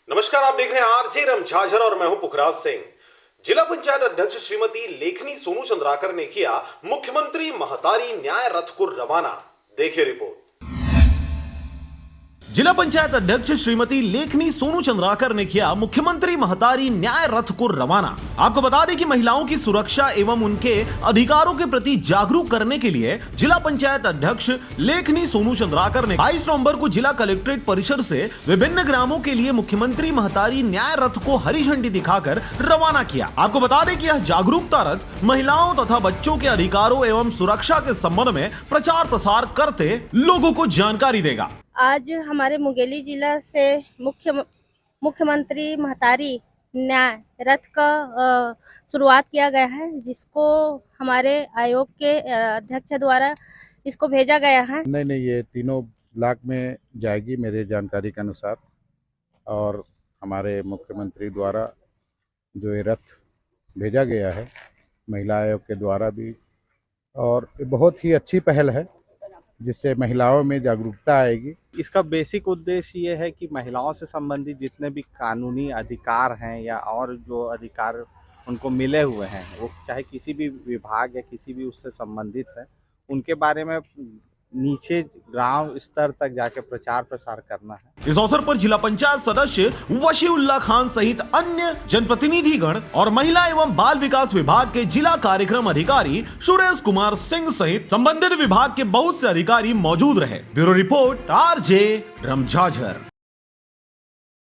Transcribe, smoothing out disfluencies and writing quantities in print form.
नमस्कार, आप देख रहे हैं आरजे रमझाझर और मैं हूं पुखराज सिंह। जिला पंचायत अध्यक्ष श्रीमती लेखनी सोनू चंद्राकर ने किया मुख्यमंत्री महतारी न्याय रथ को रवाना। देखिए रिपोर्ट। जिला पंचायत अध्यक्ष श्रीमती लेखनी सोनू चंद्राकर ने किया मुख्यमंत्री महतारी न्याय रथ को रवाना। आपको बता दें कि महिलाओं की सुरक्षा एवं उनके अधिकारों के प्रति जागरूक करने के लिए जिला पंचायत अध्यक्ष लेखनी सोनू चंद्राकर ने 22 नवंबर को जिला कलेक्ट्रेट परिसर से विभिन्न ग्रामों के लिए मुख्यमंत्री महतारी न्याय रथ को हरी झंडी दिखाकर रवाना किया। आपको बता दें कि यह जागरूकता रथ महिलाओं तथा बच्चों के अधिकारों एवं सुरक्षा के संबंध में प्रचार प्रसार करते लोगों को जानकारी देगा। आज हमारे मुंगेली जिला से मुख्यमंत्री महतारी न्याय रथ का शुरुआत किया गया है, जिसको हमारे आयोग के अध्यक्ष द्वारा इसको भेजा गया है। नहीं, ये तीनों ब्लॉक में जाएगी मेरे जानकारी के अनुसार, और हमारे मुख्यमंत्री द्वारा जो ये रथ भेजा गया है महिला आयोग के द्वारा भी, और बहुत ही अच्छी पहल है जिससे महिलाओं में जागरूकता आएगी। इसका बेसिक उद्देश्य ये है कि महिलाओं से संबंधित जितने भी कानूनी अधिकार हैं या और जो अधिकार उनको मिले हुए हैं, वो चाहे किसी भी विभाग या किसी भी उससे संबंधित है, उनके बारे में नीचे ग्राम स्तर तक जाके प्रचार प्रसार करना है। इस अवसर पर जिला पंचायत सदस्य वशीउल्लाह खान सहित अन्य जनप्रतिनिधिगण और महिला एवं बाल विकास विभाग के जिला कार्यक्रम अधिकारी सुरेश कुमार सिंह सहित संबंधित विभाग के बहुत से अधिकारी मौजूद रहे। Bureau report RJ रमझाझर।